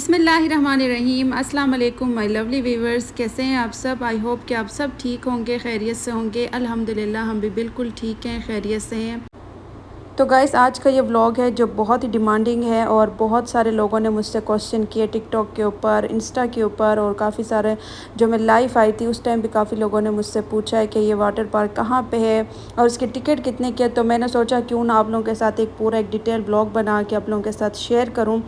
बिस्मिल्लाहिर्रहमानिर्रहीम। अस्सलाम वालेकुम माय लवली व्यूवर्स, कैसे हैं आप सब। आई होप कि आप सब ठीक होंगे, खैरियत से होंगे। अल्हम्दुलिल्लाह हम भी बिल्कुल ठीक हैं, खैरियत से हैं। तो गाइस, आज का ये व्लॉग है जो बहुत ही डिमांडिंग है और बहुत सारे लोगों ने मुझसे क्वेश्चन किए टिकटॉक के ऊपर, इंस्टा के ऊपर, और काफ़ी सारे जो मैं लाइव आई थी उस टाइम भी काफ़ी लोगों ने मुझसे पूछा है कि ये वाटर पार्क कहाँ पे है और इसके टिकट कितने के। तो मैंने सोचा क्यों ना आप लोगों के साथ एक पूरा एक डिटेल व्लॉग बना के आप लोगों के साथ शेयर करूँ।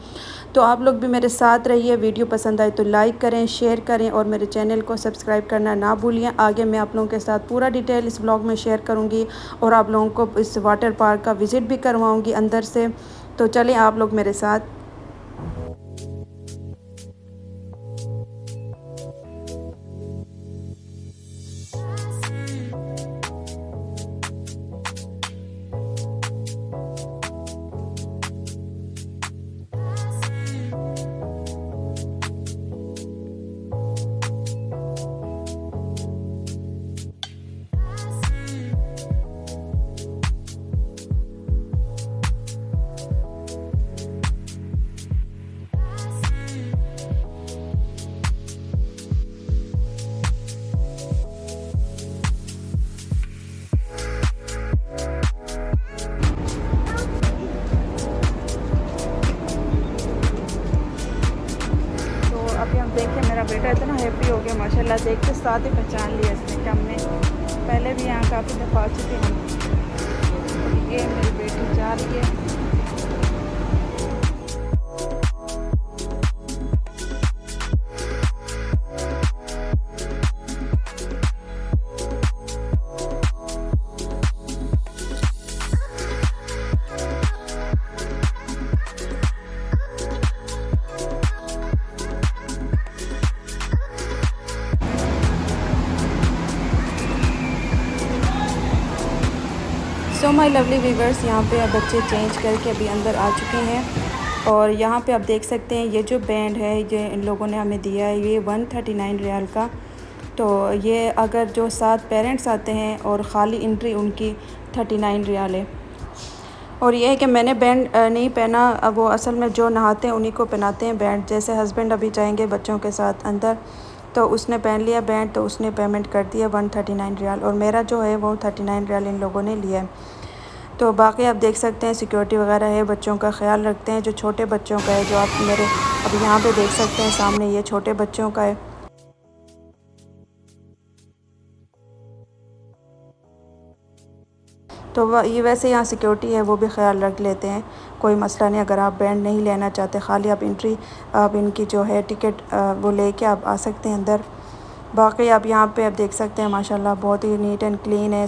तो आप लोग भी मेरे साथ रहिए। वीडियो पसंद आए तो लाइक करें, शेयर करें और मेरे चैनल को सब्सक्राइब करना ना भूलिए। आगे मैं आप लोगों के साथ पूरा डिटेल इस व्लॉग में शेयर करूँगी और आप लोगों को इस वाटर पार्क का विज़िट भी करवाऊँगी अंदर से। तो चलें आप लोग मेरे साथ। अभी हम देखें, मेरा बेटा इतना हैप्पी हो गया माशाल्लाह, देख के साथ ही पहचान लिया इसने कि हमने पहले भी यहाँ काफ़ी दफ़ा आ चुके हैं। ये मेरी बेटी जा रही है। सो माय लवली व्यूवर्स, यहाँ पे अब बच्चे चेंज करके अभी अंदर आ चुके हैं और यहाँ पे आप देख सकते हैं ये जो बैंड है ये इन लोगों ने हमें दिया है, ये 139 रियाल का। तो ये अगर जो 7 पेरेंट्स आते हैं और ख़ाली एंट्री उनकी 39 रियाल है। और ये है कि मैंने बैंड नहीं पहना, अब वो असल में जो नहाते हैं उन्हीं को पहनाते हैं बैंड। जैसे हस्बैंड अभी जाएंगे बच्चों के साथ अंदर तो उसने पहन लिया बैंड, तो उसने पेमेंट कर दिया 139 रियाल और मेरा जो है वो 39 रियाल इन लोगों ने लिया है। तो बाकी आप देख सकते हैं सिक्योरिटी वगैरह है, बच्चों का ख्याल रखते हैं। जो छोटे बच्चों का है, जो आप मेरे अब यहाँ पे देख सकते हैं सामने, ये छोटे बच्चों का है। तो ये वैसे यहाँ सिक्योरिटी है वो भी ख्याल रख लेते हैं, कोई मसला नहीं। अगर आप बैंड नहीं लेना चाहते, खाली आप एंट्री आप इनकी जो है टिकट वो लेके आप आ सकते हैं अंदर। बाकी आप यहाँ पे आप देख सकते हैं माशाल्लाह बहुत ही नीट एंड क्लीन है।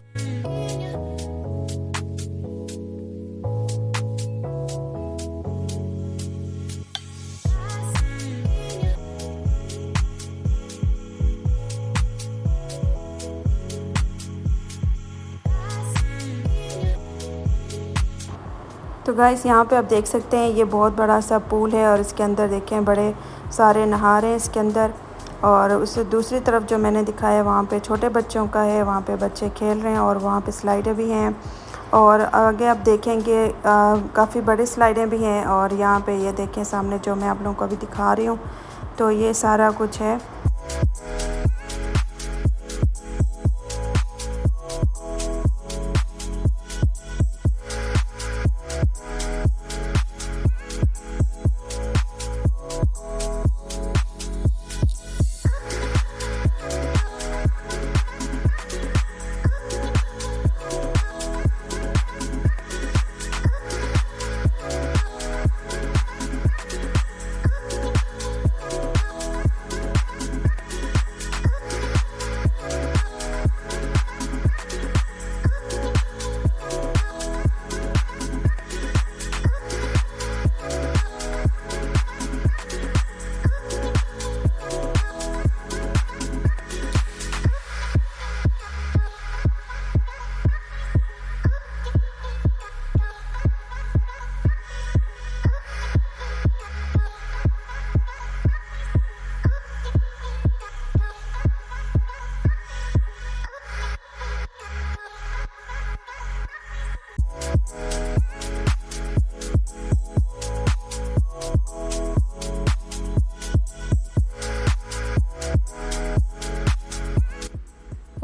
तो गाइस, यहाँ पे आप देख सकते हैं ये बहुत बड़ा सा पूल है और इसके अंदर देखें बड़े सारे नहा रहे हैं इसके अंदर। और उससे दूसरी तरफ जो मैंने दिखाया वहाँ पे छोटे बच्चों का है, वहाँ पे बच्चे खेल रहे हैं और वहाँ पे स्लाइडें भी हैं। और आगे आप देखेंगे काफ़ी बड़ी स्लाइडें भी हैं। और यहाँ पे ये देखें सामने जो मैं आप लोगों को अभी दिखा रही हूँ, तो ये सारा कुछ है।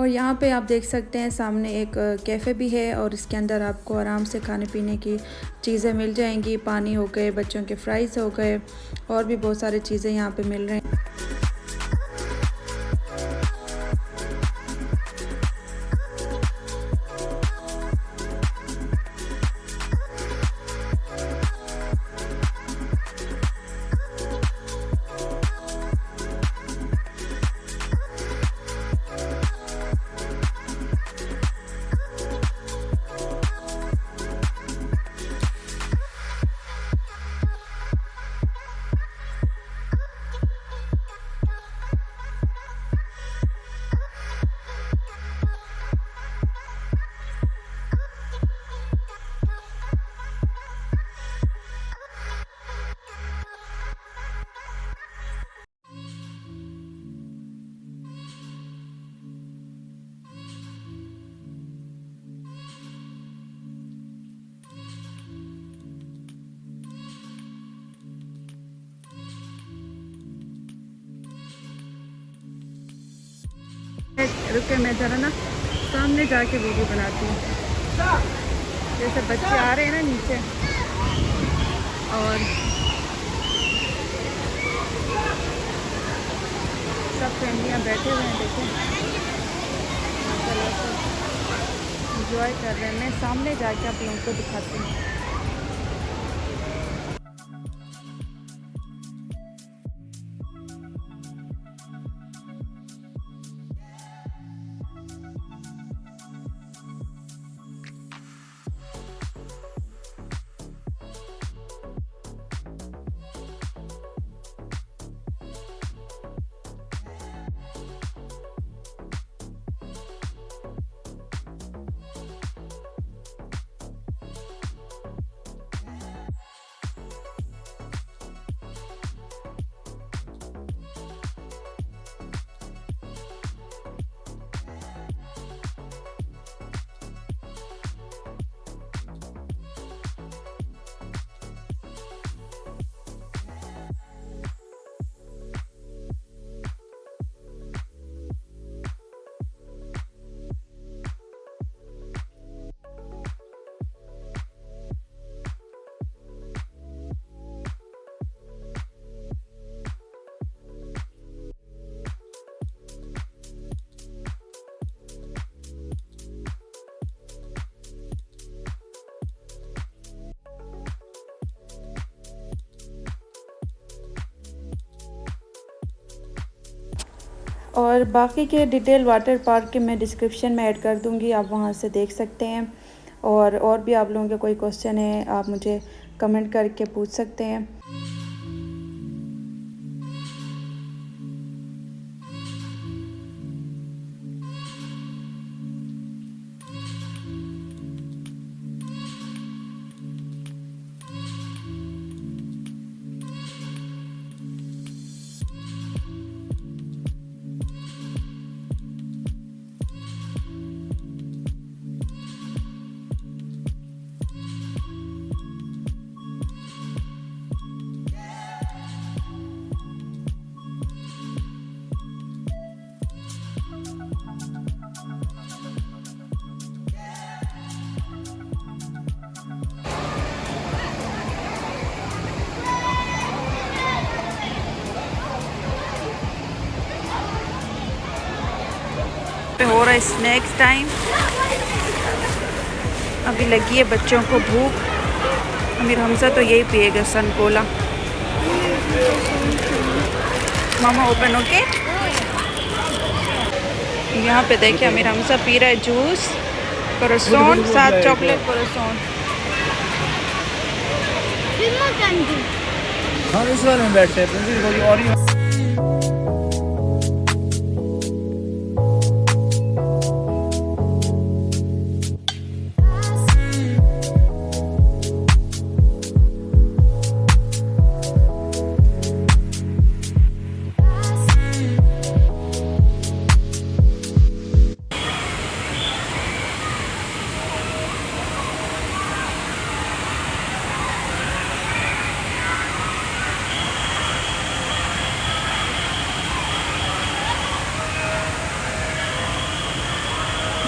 और यहाँ पे आप देख सकते हैं सामने एक कैफ़े भी है और इसके अंदर आपको आराम से खाने पीने की चीज़ें मिल जाएंगी। पानी हो गए, बच्चों के फ्राइज़ हो गए और भी बहुत सारी चीज़ें यहाँ पे मिल रही हैं। रुके, मैं ज़रा ना सामने जाके वीडियो बनाती हूँ। जैसे बच्चे आ रहे हैं ना नीचे और सब फैमिलियाँ बैठे हुए हैं, देखें माशाल्लाह सब इंजॉय कर रहे हैं। मैं सामने जाके आप लोगों को दिखाती हूँ। और बाकी के डिटेल वाटर पार्क के मैं डिस्क्रिप्शन में ऐड कर दूंगी, आप वहां से देख सकते हैं। और भी आप लोगों के कोई क्वेश्चन है आप मुझे कमेंट करके पूछ सकते हैं। हो रहा है स्नैक्स टाइम। अभी लगी है बच्चों को भूख। अमीर हमजा तो यही पिएगा सन कोला। मामा ओपन ओके। यहाँ पे देखिए अमीर हमजा पी रहा है जूस, क्रोसॉन, साथ चॉकलेट क्रोसॉन। हाँ इस वाले में बैठते हैं और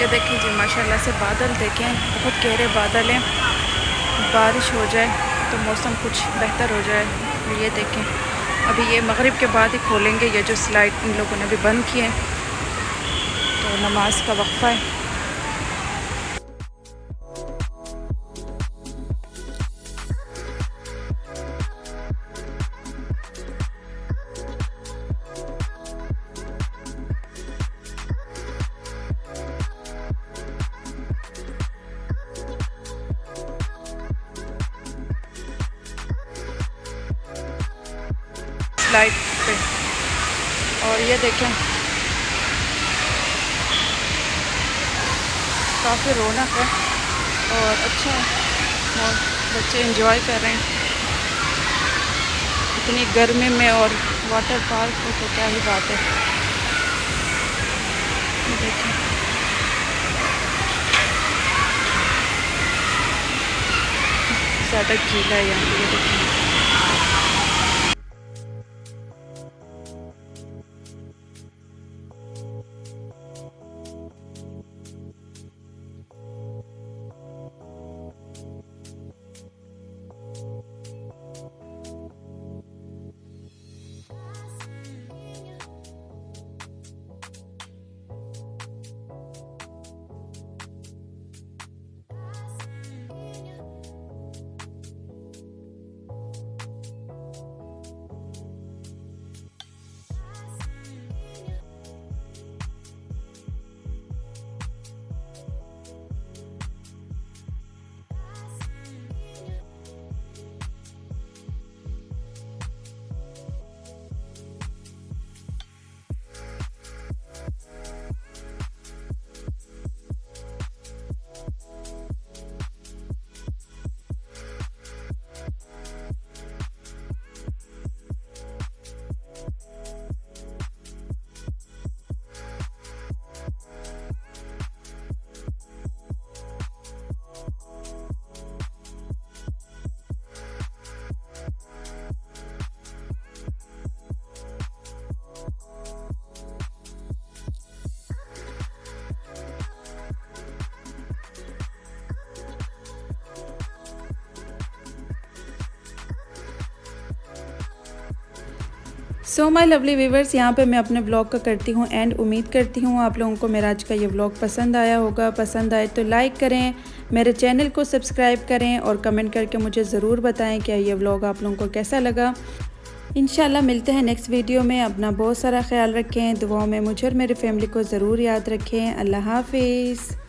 ये देखें जी माशाल्लाह से बादल देखें, बहुत गहरे बादल हैं। बारिश हो जाए तो मौसम कुछ बेहतर हो जाए। ये देखें अभी ये मगरिब के बाद ही खोलेंगे, ये जो स्लाइड इन लोगों ने अभी बंद किए हैं, तो नमाज का वक्फा है। स्लाइड पे और ये देखें काफ़ी रौनक है और अच्छा है और बच्चे एंजॉय कर रहे हैं इतनी गर्मी में। और वाटर पार्क हो तो क्या ही बात है। ये देखें ज़्यादा गीला है यहाँ पे। ये देखें सो माय लवली व्यूवर्स, यहाँ पे मैं अपने ब्लॉग का करती हूँ एंड उम्मीद करती हूँ आप लोगों को मेरा आज का ये व्लॉग पसंद आया होगा। पसंद आए तो लाइक करें, मेरे चैनल को सब्सक्राइब करें और कमेंट करके मुझे ज़रूर बताएं क्या ये व्लॉग आप लोगों को कैसा लगा। इंशाल्लाह मिलते हैं नेक्स्ट वीडियो में। अपना बहुत सारा ख्याल रखें, दुआओं में मुझे और मेरी फैमिली को ज़रूर याद रखें। अल्लाह हाफिज़।